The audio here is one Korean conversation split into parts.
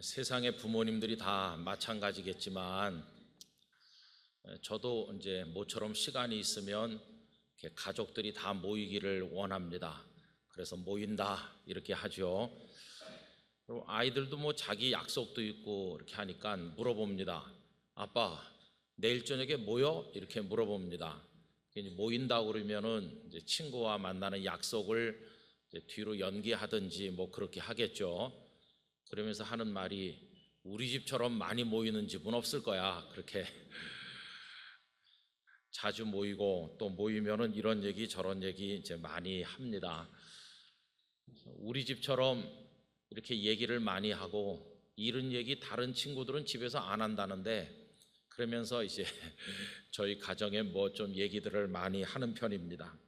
세상의 부모님들이 다 마찬가지겠지만 저도 이제 모처럼 시간이 있으면 이렇게 가족들이 다 모이기를 원합니다. 그래서 모인다 이렇게 하죠. 그리고 아이들도 뭐 자기 약속도 있고 이렇게 하니까 물어봅니다. 아빠, 내일 저녁에 모여? 이렇게 물어봅니다. 이제 모인다 그러면은 이제 친구와 만나는 약속을 이제 뒤로 연기하든지 뭐 그렇게 하겠죠. 그러면서 하는 말이 우리 집처럼 많이 모이는 집은 없을 거야. 그렇게 자주 모이고 또 모이면은 이런 얘기 저런 얘기 이제 많이 합니다. 우리 집처럼 이렇게 얘기를 많이 하고 이런 얘기 다른 친구들은 집에서 안 한다는데 그러면서 이제 저희 가정에 뭐 좀 얘기들을 많이 하는 편입니다.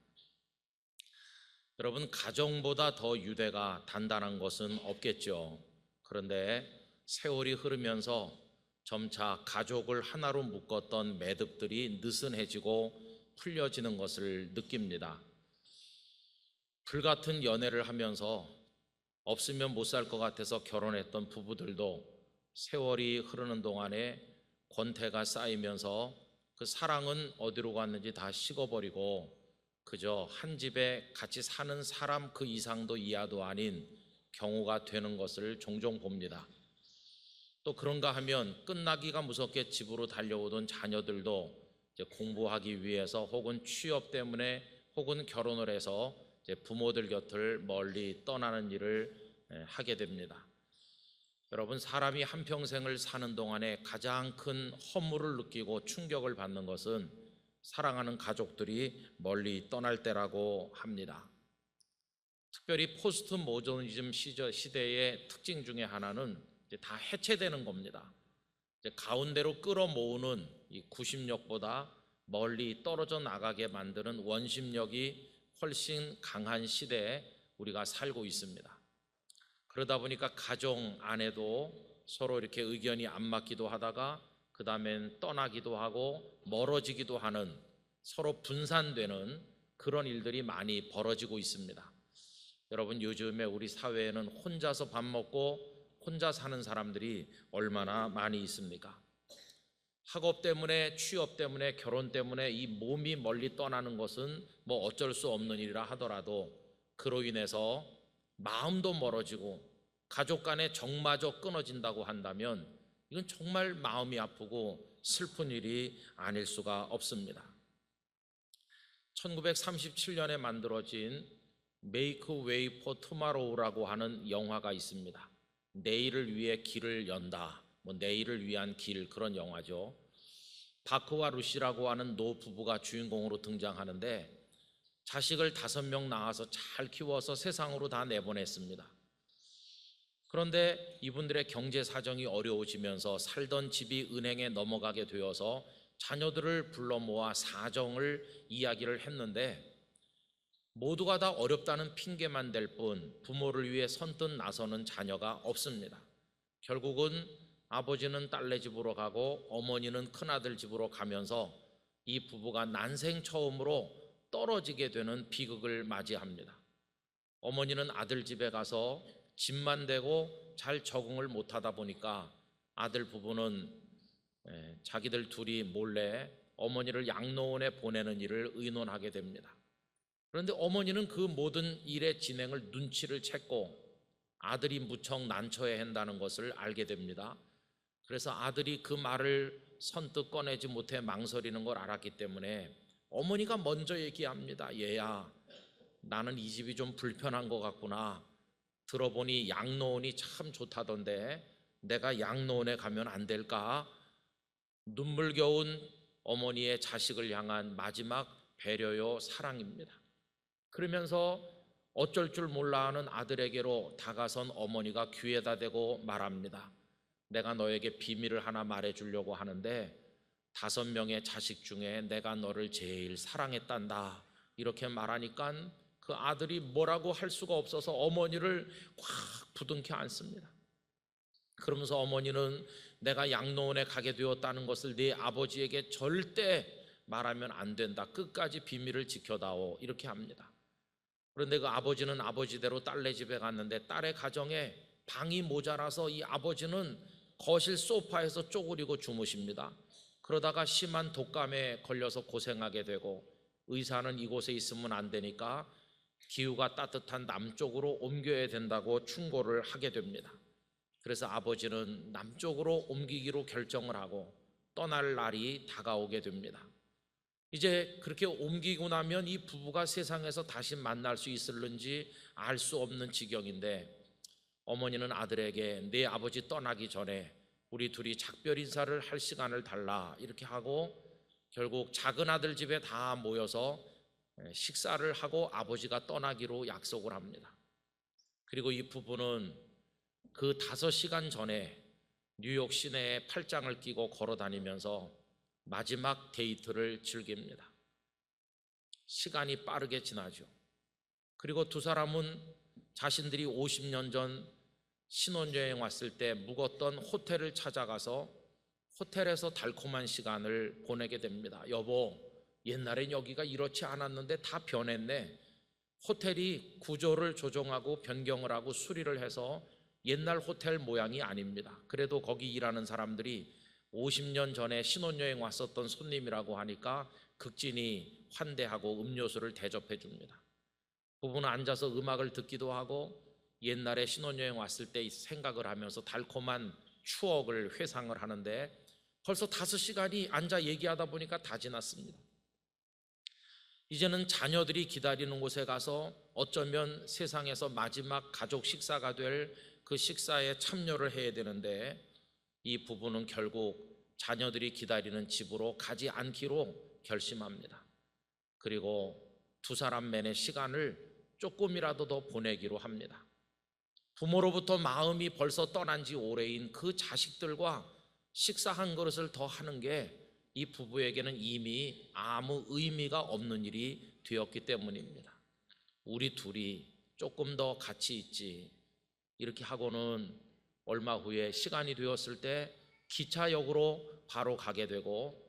여러분, 가정보다 더 유대가 단단한 것은 없겠죠. 그런데 세월이 흐르면서 점차 가족을 하나로 묶었던 매듭들이 느슨해지고 풀려지는 것을 느낍니다. 불같은 연애를 하면서 없으면 못 살 것 같아서 결혼했던 부부들도 세월이 흐르는 동안에 권태가 쌓이면서 그 사랑은 어디로 갔는지 다 식어버리고 그저 한 집에 같이 사는 사람 그 이상도 이하도 아닌 경우가 되는 것을 종종 봅니다. 또 그런가 하면 끝나기가 무섭게 집으로 달려오던 자녀들도 이제 공부하기 위해서 혹은 취업 때문에 혹은 결혼을 해서 이제 부모들 곁을 멀리 떠나는 일을 하게 됩니다. 여러분, 사람이 한평생을 사는 동안에 가장 큰 허물을 느끼고 충격을 받는 것은 사랑하는 가족들이 멀리 떠날 때라고 합니다. 특별히 포스트 모더니즘 시대의 특징 중에 하나는 이제 다 해체되는 겁니다. 이제 가운데로 끌어모으는 이 구심력보다 멀리 떨어져 나가게 만드는 원심력이 훨씬 강한 시대에 우리가 살고 있습니다. 그러다 보니까 가정 안에도 서로 이렇게 의견이 안 맞기도 하다가 그 다음엔 떠나기도 하고 멀어지기도 하는 서로 분산되는 그런 일들이 많이 벌어지고 있습니다. 여러분, 요즘에 우리 사회에는 혼자서 밥 먹고 혼자 사는 사람들이 얼마나 많이 있습니까? 학업 때문에, 취업 때문에, 결혼 때문에 이 몸이 멀리 떠나는 것은 뭐 어쩔 수 없는 일이라 하더라도 그로 인해서 마음도 멀어지고 가족 간의 정마저 끊어진다고 한다면 이건 정말 마음이 아프고 슬픈 일이 아닐 수가 없습니다. 1937년에 만들어진 Make Way for Tomorrow라고 하는 영화가 있습니다. 내일을 위해 길을 연다, 뭐 내일을 위한 길, 그런 영화죠. 바크와 루시라고 하는 노 부부가 주인공으로 등장하는데 자식을 5명 낳아서 잘 키워서 세상으로 다 내보냈습니다. 그런데 이분들의 경제 사정이 어려워지면서 살던 집이 은행에 넘어가게 되어서 자녀들을 불러 모아 사정을 이야기를 했는데 모두가 다 어렵다는 핑계만 댈 뿐 부모를 위해 선뜻 나서는 자녀가 없습니다. 결국은 아버지는 딸네 집으로 가고 어머니는 큰아들 집으로 가면서 이 부부가 난생 처음으로 떨어지게 되는 비극을 맞이합니다. 어머니는 아들 집에 가서 집만 대고 잘 적응을 못하다 보니까 아들 부부는 자기들 둘이 몰래 어머니를 양로원에 보내는 일을 의논하게 됩니다. 그런데 어머니는 그 모든 일의 진행을 눈치를 챘고 아들이 무척 난처해 한다는 것을 알게 됩니다. 그래서 아들이 그 말을 선뜻 꺼내지 못해 망설이는 걸 알았기 때문에 어머니가 먼저 얘기합니다. 얘야, 나는 이 집이 좀 불편한 것 같구나. 들어보니 양로원이 참 좋다던데 내가 양로원에 가면 안 될까? 눈물겨운 어머니의 자식을 향한 마지막 배려요 사랑입니다. 그러면서 어쩔 줄 몰라 하는 아들에게로 다가선 어머니가 귀에다 대고 말합니다. 내가 너에게 비밀을 하나 말해주려고 하는데 5명의 자식 중에 내가 너를 제일 사랑했단다. 이렇게 말하니까 그 아들이 뭐라고 할 수가 없어서 어머니를 확 부둥켜 안습니다. 그러면서 어머니는 내가 양로원에 가게 되었다는 것을 네 아버지에게 절대 말하면 안 된다. 끝까지 비밀을 지켜다오. 이렇게 합니다. 그런데 그 아버지는 아버지대로 딸네 집에 갔는데 딸의 가정에 방이 모자라서 이 아버지는 거실 소파에서 쪼그리고 주무십니다. 그러다가 심한 독감에 걸려서 고생하게 되고 의사는 이곳에 있으면 안 되니까 기후가 따뜻한 남쪽으로 옮겨야 된다고 충고를 하게 됩니다. 그래서 아버지는 남쪽으로 옮기기로 결정을 하고 떠날 날이 다가오게 됩니다. 이제 그렇게 옮기고 나면 이 부부가 세상에서 다시 만날 수 있을는지 알 수 없는 지경인데, 어머니는 아들에게 내 아버지 떠나기 전에 우리 둘이 작별 인사를 할 시간을 달라 이렇게 하고 결국 작은 아들 집에 다 모여서 식사를 하고 아버지가 떠나기로 약속을 합니다. 그리고 이 부부는 그 5시간 전에 뉴욕 시내에 팔짱을 끼고 걸어 다니면서 마지막 데이트를 즐깁니다. 시간이 빠르게 지나죠. 그리고 두 사람은 자신들이 50년 전 신혼여행 왔을 때 묵었던 호텔을 찾아가서 호텔에서 달콤한 시간을 보내게 됩니다. 여보, 옛날엔 여기가 이렇지 않았는데 다 변했네. 호텔이 구조를 조정하고 변경을 하고 수리를 해서 옛날 호텔 모양이 아닙니다. 그래도 거기 일하는 사람들이 50년 전에 신혼여행 왔었던 손님이라고 하니까 극진히 환대하고 음료수를 대접해 줍니다. 부부는 앉아서 음악을 듣기도 하고 옛날에 신혼여행 왔을 때 생각을 하면서 달콤한 추억을 회상을 하는데 벌써 5시간이 앉아 얘기하다 보니까 다 지났습니다. 이제는 자녀들이 기다리는 곳에 가서 어쩌면 세상에서 마지막 가족 식사가 될 그 식사에 참여를 해야 되는데 이 부부는 결국 자녀들이 기다리는 집으로 가지 않기로 결심합니다. 그리고 두 사람만의 시간을 조금이라도 더 보내기로 합니다. 부모로부터 마음이 벌써 떠난 지 오래인 그 자식들과 식사 한 그릇을 더 하는 게 이 부부에게는 이미 아무 의미가 없는 일이 되었기 때문입니다. 우리 둘이 조금 더 같이 있지, 이렇게 하고는 얼마 후에 시간이 되었을 때 기차역으로 바로 가게 되고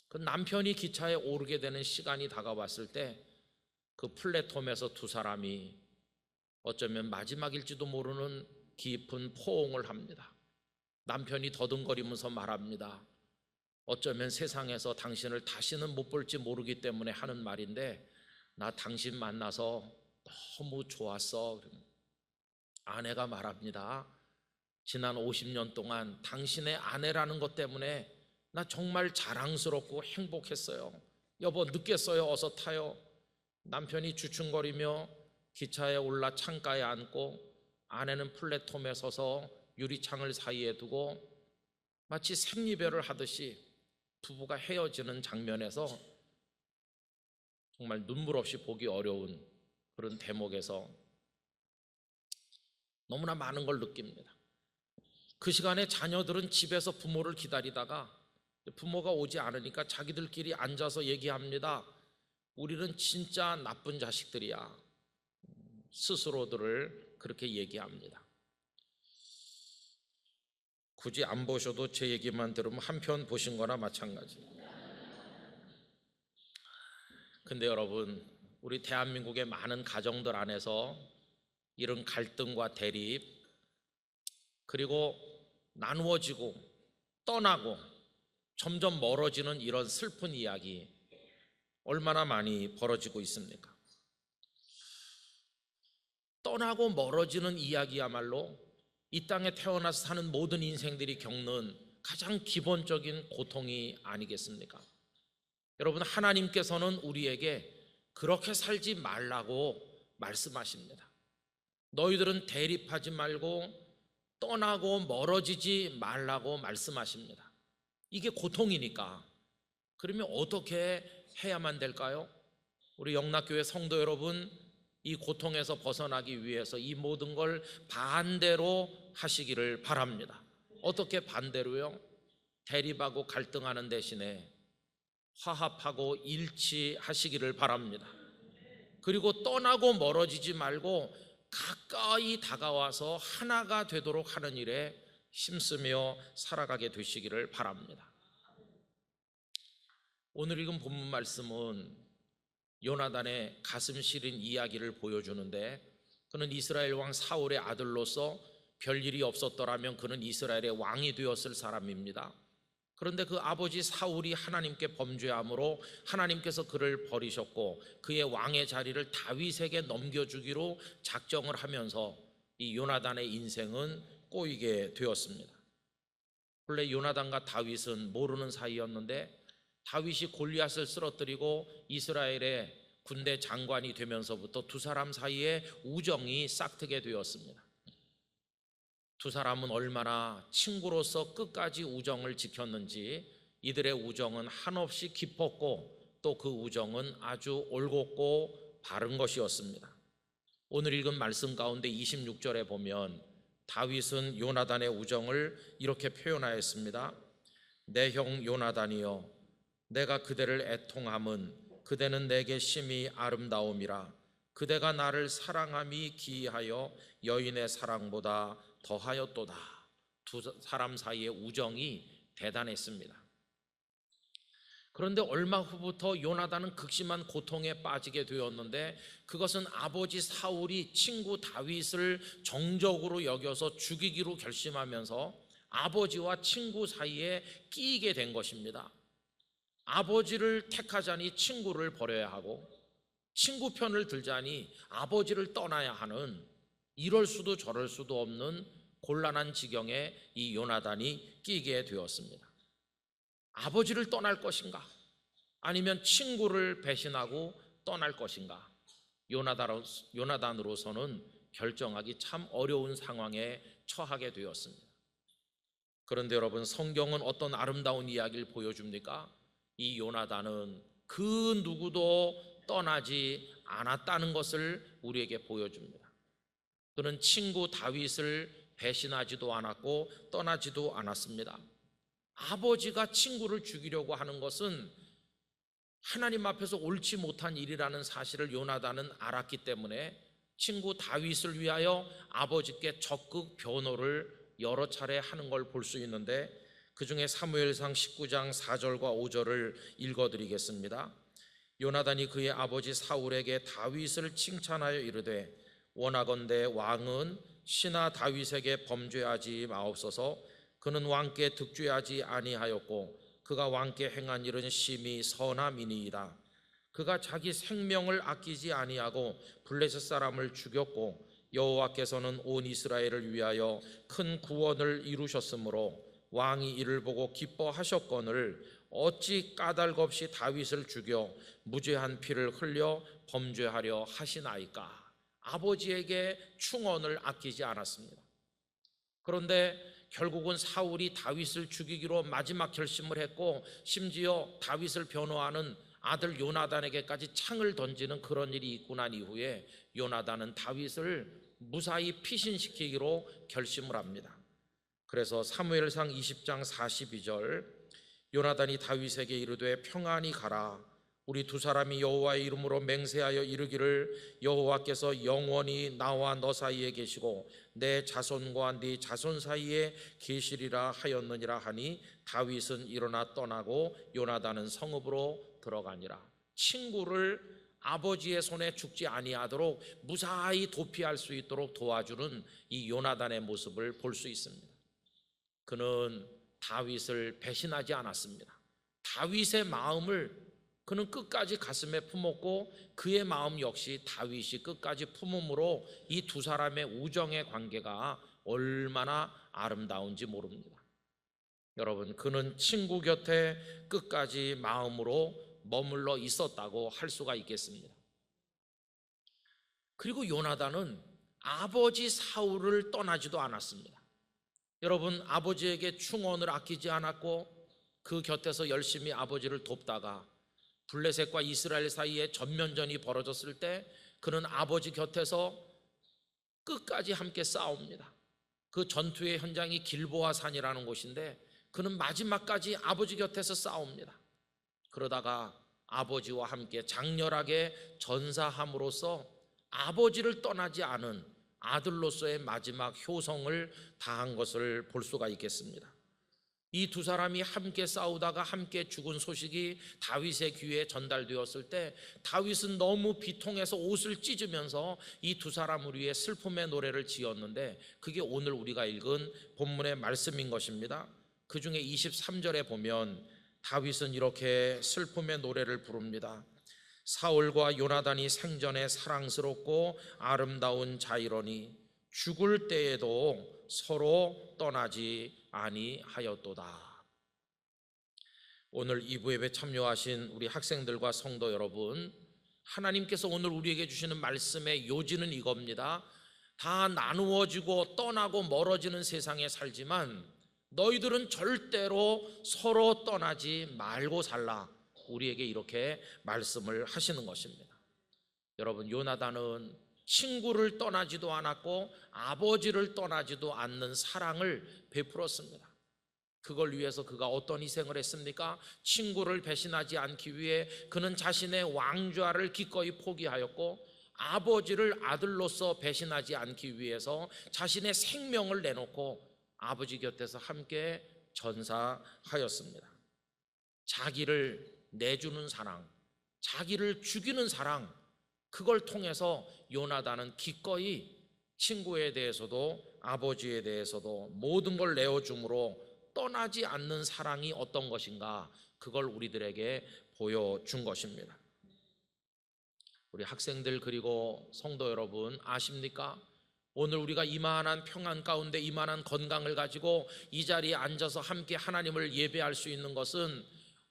그 남편이 기차에 오르게 되는 시간이 다가왔을 때 그 플랫폼에서 두 사람이 어쩌면 마지막일지도 모르는 깊은 포옹을 합니다. 남편이 더듬거리면서 말합니다. 어쩌면 세상에서 당신을 다시는 못 볼지 모르기 때문에 하는 말인데 나 당신 만나서 너무 좋았어. 아내가 말합니다. 지난 50년 동안 당신의 아내라는 것 때문에 나 정말 자랑스럽고 행복했어요. 여보, 늦겠어요. 어서 타요. 남편이 주춤거리며 기차에 올라 창가에 앉고 아내는 플랫폼에 서서 유리창을 사이에 두고 마치 생리별을 하듯이 부부가 헤어지는 장면에서 정말 눈물 없이 보기 어려운 그런 대목에서 너무나 많은 걸 느낍니다. 그 시간에 자녀들은 집에서 부모를 기다리다가 부모가 오지 않으니까 자기들끼리 앉아서 얘기합니다. 우리는 진짜 나쁜 자식들이야. 스스로들을 그렇게 얘기합니다. 굳이 안 보셔도 제 얘기만 들으면 한 편 보신 거나 마찬가지. 근데 여러분, 우리 대한민국의 많은 가정들 안에서 이런 갈등과 대립, 그리고 나누어지고 떠나고 점점 멀어지는 이런 슬픈 이야기 얼마나 많이 벌어지고 있습니까? 떠나고 멀어지는 이야기야말로 이 땅에 태어나서 사는 모든 인생들이 겪는 가장 기본적인 고통이 아니겠습니까? 여러분, 하나님께서는 우리에게 그렇게 살지 말라고 말씀하십니다. 너희들은 대립하지 말고 떠나고 멀어지지 말라고 말씀하십니다. 이게 고통이니까. 그러면 어떻게 해야만 될까요? 우리 영락교회 성도 여러분, 이 고통에서 벗어나기 위해서 이 모든 걸 반대로 하시기를 바랍니다. 어떻게 반대로요? 대립하고 갈등하는 대신에 화합하고 일치하시기를 바랍니다. 그리고 떠나고 멀어지지 말고 가까이 다가와서 하나가 되도록 하는 일에 힘쓰며 살아가게 되시기를 바랍니다. 오늘 읽은 본문 말씀은 요나단의 가슴 시린 이야기를 보여주는데, 그는 이스라엘 왕 사울의 아들로서 별일이 없었더라면 그는 이스라엘의 왕이 되었을 사람입니다. 그런데 그 아버지 사울이 하나님께 범죄함으로 하나님께서 그를 버리셨고 그의 왕의 자리를 다윗에게 넘겨주기로 작정을 하면서 이 요나단의 인생은 꼬이게 되었습니다. 원래 요나단과 다윗은 모르는 사이였는데 다윗이 골리앗을 쓰러뜨리고 이스라엘의 군대 장관이 되면서부터 두 사람 사이에 우정이 싹트게 되었습니다. 두 사람은 얼마나 친구로서 끝까지 우정을 지켰는지 이들의 우정은 한없이 깊었고 또 그 우정은 아주 올곧고 바른 것이었습니다. 오늘 읽은 말씀 가운데 26절에 보면 다윗은 요나단의 우정을 이렇게 표현하였습니다. 내 형 요나단이여, 내가 그대를 애통함은 그대는 내게 심히 아름다움이라. 그대가 나를 사랑함이 기이하여 여인의 사랑보다 더하였도다. 두 사람 사이의 우정이 대단했습니다. 그런데 얼마 후부터 요나단은 극심한 고통에 빠지게 되었는데 그것은 아버지 사울이 친구 다윗을 정적으로 여겨서 죽이기로 결심하면서 아버지와 친구 사이에 끼이게 된 것입니다. 아버지를 택하자니 친구를 버려야 하고 친구 편을 들자니 아버지를 떠나야 하는, 이럴 수도 저럴 수도 없는 곤란한 지경에 이 요나단이 끼게 되었습니다. 아버지를 떠날 것인가 아니면 친구를 배신하고 떠날 것인가, 요나단으로서는 결정하기 참 어려운 상황에 처하게 되었습니다. 그런데 여러분, 성경은 어떤 아름다운 이야기를 보여줍니까? 이 요나단은 그 누구도 떠나지 않았다는 것을 우리에게 보여줍니다. 그는 친구 다윗을 배신하지도 않았고 떠나지도 않았습니다. 아버지가 친구를 죽이려고 하는 것은 하나님 앞에서 옳지 못한 일이라는 사실을 요나단은 알았기 때문에 친구 다윗을 위하여 아버지께 적극 변호를 여러 차례 하는 걸 볼 수 있는데 그 중에 사무엘상 19장 4절과 5절을 읽어드리겠습니다. 요나단이 그의 아버지 사울에게 다윗을 칭찬하여 이르되 원하건대 왕은 신하 다윗에게 범죄하지 마옵소서. 그는 왕께 득죄하지 아니하였고 그가 왕께 행한 일은 심히 선함이니이다. 그가 자기 생명을 아끼지 아니하고 블레셋 사람을 죽였고 여호와께서는 온 이스라엘을 위하여 큰 구원을 이루셨으므로 왕이 이를 보고 기뻐하셨거늘 어찌 까닭 없이 다윗을 죽여 무죄한 피를 흘려 범죄하려 하시나이까. 아버지에게 충언을 아끼지 않았습니다. 그런데 결국은 사울이 다윗을 죽이기로 마지막 결심을 했고 심지어 다윗을 변호하는 아들 요나단에게까지 창을 던지는 그런 일이 있고 난 이후에 요나단은 다윗을 무사히 피신시키기로 결심을 합니다. 그래서 사무엘상 20장 42절 요나단이 다윗에게 이르되 평안히 가라. 우리 두 사람이 여호와의 이름으로 맹세하여 이르기를 여호와께서 영원히 나와 너 사이에 계시고 내 자손과 네 자손 사이에 계시리라 하였느니라 하니 다윗은 일어나 떠나고 요나단은 성읍으로 들어가니라. 친구를 아버지의 손에 죽지 아니하도록 무사히 도피할 수 있도록 도와주는 이 요나단의 모습을 볼 수 있습니다. 그는 다윗을 배신하지 않았습니다. 다윗의 마음을 그는 끝까지 가슴에 품었고 그의 마음 역시 다윗이 끝까지 품음으로 이 두 사람의 우정의 관계가 얼마나 아름다운지 모릅니다. 여러분, 그는 친구 곁에 끝까지 마음으로 머물러 있었다고 할 수가 있겠습니다. 그리고 요나단은 아버지 사울을 떠나지도 않았습니다. 여러분, 아버지에게 충언을 아끼지 않았고 그 곁에서 열심히 아버지를 돕다가 블레셋과 이스라엘 사이에 전면전이 벌어졌을 때 그는 아버지 곁에서 끝까지 함께 싸웁니다. 그 전투의 현장이 길보아 산이라는 곳인데 그는 마지막까지 아버지 곁에서 싸웁니다. 그러다가 아버지와 함께 장렬하게 전사함으로써 아버지를 떠나지 않은 아들로서의 마지막 효성을 다한 것을 볼 수가 있겠습니다. 이 두 사람이 함께 싸우다가 함께 죽은 소식이 다윗의 귀에 전달되었을 때 다윗은 너무 비통해서 옷을 찢으면서 이 두 사람을 위해 슬픔의 노래를 지었는데 그게 오늘 우리가 읽은 본문의 말씀인 것입니다. 그 중에 23절에 보면 다윗은 이렇게 슬픔의 노래를 부릅니다. 사울과 요나단이 생전에 사랑스럽고 아름다운 자이러니 죽을 때에도 서로 떠나지 아니하였도다. 오늘 2부 예배 참여하신 우리 학생들과 성도 여러분, 하나님께서 오늘 우리에게 주시는 말씀의 요지는 이겁니다. 다 나누어지고 떠나고 멀어지는 세상에 살지만 너희들은 절대로 서로 떠나지 말고 살라. 우리에게 이렇게 말씀을 하시는 것입니다. 여러분, 요나단은 친구를 떠나지도 않았고 아버지를 떠나지도 않는 사랑을 베풀었습니다. 그걸 위해서 그가 어떤 희생을 했습니까? 친구를 배신하지 않기 위해 그는 자신의 왕좌를 기꺼이 포기하였고 아버지를 아들로서 배신하지 않기 위해서 자신의 생명을 내놓고 아버지 곁에서 함께 전사하였습니다. 자기를 내주는 사랑, 자기를 죽이는 사랑, 그걸 통해서 요나단은 기꺼이 친구에 대해서도 아버지에 대해서도 모든 걸 내어줌으로 떠나지 않는 사랑이 어떤 것인가, 그걸 우리들에게 보여준 것입니다. 우리 학생들 그리고 성도 여러분, 아십니까? 오늘 우리가 이만한 평안 가운데 이만한 건강을 가지고 이 자리에 앉아서 함께 하나님을 예배할 수 있는 것은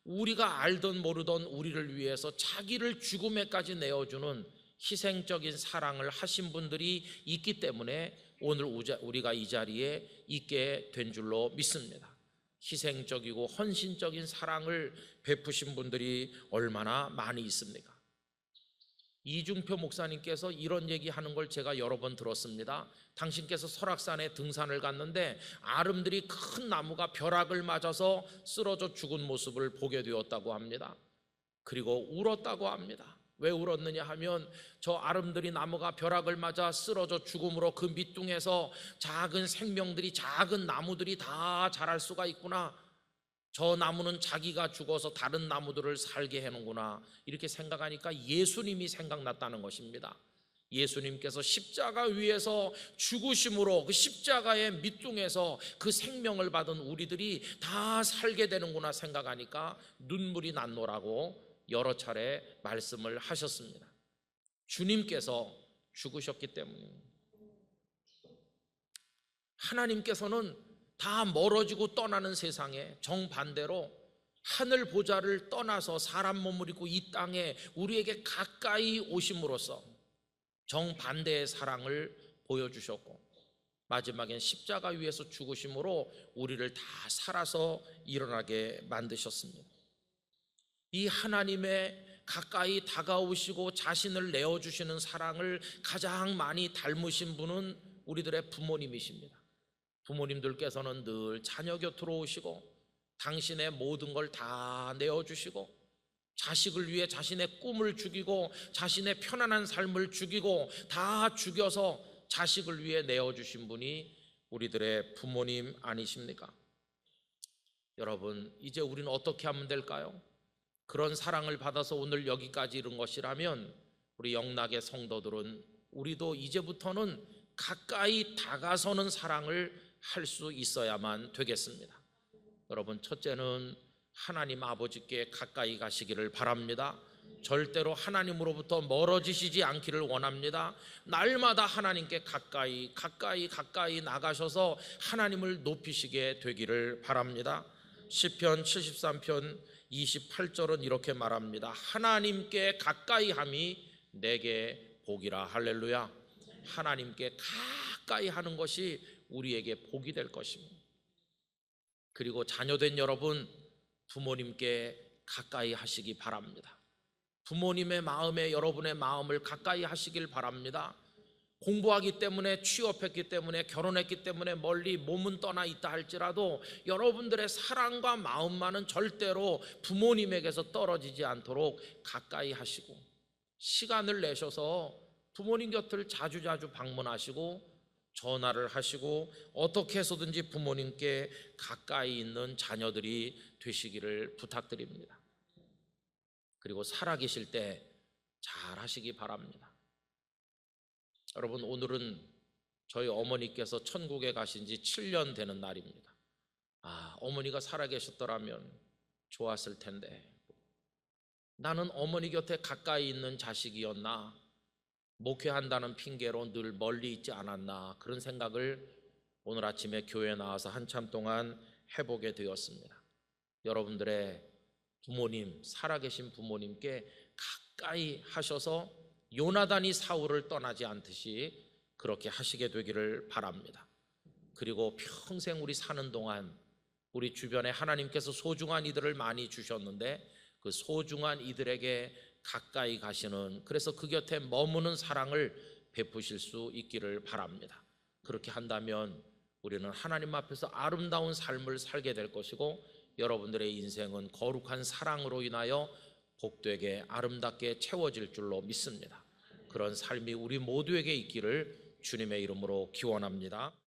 우리가 알던 모르던 우리를 위해서 자기를 죽음에까지 내어주는 희생적인 사랑을 하신 분들이 있기 때문에 오늘 우리가 이 자리에 있게 된 줄로 믿습니다. 희생적이고 헌신적인 사랑을 베푸신 분들이 얼마나 많이 있습니까? 이중표 목사님께서 이런 얘기하는 걸 제가 여러 번 들었습니다. 당신께서 설악산에 등산을 갔는데 아름드리 큰 나무가 벼락을 맞아서 쓰러져 죽은 모습을 보게 되었다고 합니다. 그리고 울었다고 합니다. 왜 울었느냐 하면 저 아름드리 나무가 벼락을 맞아 쓰러져 죽음으로 그 밑둥에서 작은 생명들이, 작은 나무들이 다 자랄 수가 있구나, 저 나무는 자기가 죽어서 다른 나무들을 살게 해놓구나, 이렇게 생각하니까 예수님이 생각났다는 것입니다. 예수님께서 십자가 위에서 죽으심으로 그 십자가의 밑둥에서 그 생명을 받은 우리들이 다 살게 되는구나 생각하니까 눈물이 났노라고 여러 차례 말씀을 하셨습니다. 주님께서 죽으셨기 때문입니다. 하나님께서는 다 멀어지고 떠나는 세상에 정반대로 하늘 보좌를 떠나서 사람 몸을 입고 이 땅에 우리에게 가까이 오심으로써 정반대의 사랑을 보여주셨고 마지막엔 십자가 위에서 죽으심으로 우리를 다 살아서 일어나게 만드셨습니다. 이 하나님의 가까이 다가오시고 자신을 내어주시는 사랑을 가장 많이 닮으신 분은 우리들의 부모님이십니다. 부모님들께서는 늘 자녀 곁으로 오시고 당신의 모든 걸 다 내어주시고 자식을 위해 자신의 꿈을 죽이고 자신의 편안한 삶을 죽이고 다 죽여서 자식을 위해 내어주신 분이 우리들의 부모님 아니십니까? 여러분, 이제 우리는 어떻게 하면 될까요? 그런 사랑을 받아서 오늘 여기까지 이른 것이라면 우리 영락의 성도들은 우리도 이제부터는 가까이 다가서는 사랑을 할 수 있어야만 되겠습니다. 여러분, 첫째는 하나님 아버지께 가까이 가시기를 바랍니다. 절대로 하나님으로부터 멀어지시지 않기를 원합니다. 날마다 하나님께 가까이 나가셔서 하나님을 높이시게 되기를 바랍니다. 시편 73편 28절은 이렇게 말합니다. 하나님께 가까이 함이 내게 복이라. 할렐루야. 하나님께 가까이 하는 것이 우리에게 복이 될 것입니다. 그리고 자녀된 여러분, 부모님께 가까이 하시기 바랍니다. 부모님의 마음에 여러분의 마음을 가까이 하시길 바랍니다. 공부하기 때문에, 취업했기 때문에, 결혼했기 때문에 멀리 몸은 떠나 있다 할지라도 여러분들의 사랑과 마음만은 절대로 부모님에게서 떨어지지 않도록 가까이 하시고 시간을 내셔서 부모님 곁을 자주자주 방문하시고 전화를 하시고 어떻게 해서든지 부모님께 가까이 있는 자녀들이 되시기를 부탁드립니다. 그리고 살아계실 때 잘 하시기 바랍니다. 여러분, 오늘은 저희 어머니께서 천국에 가신 지 7년 되는 날입니다. 어머니가 살아계셨더라면 좋았을 텐데, 나는 어머니 곁에 가까이 있는 자식이었나, 목회한다는 핑계로 늘 멀리 있지 않았나, 그런 생각을 오늘 아침에 교회에 나와서 한참 동안 해보게 되었습니다. 여러분들의 부모님, 살아계신 부모님께 가까이 하셔서 요나단이 사울을 떠나지 않듯이 그렇게 하시게 되기를 바랍니다. 그리고 평생 우리 사는 동안 우리 주변에 하나님께서 소중한 이들을 많이 주셨는데 그 소중한 이들에게 가까이 가시는, 그래서 그 곁에 머무는 사랑을 베푸실 수 있기를 바랍니다. 그렇게 한다면 우리는 하나님 앞에서 아름다운 삶을 살게 될 것이고, 여러분들의 인생은 거룩한 사랑으로 인하여 복되게 아름답게 채워질 줄로 믿습니다. 그런 삶이 우리 모두에게 있기를 주님의 이름으로 기원합니다.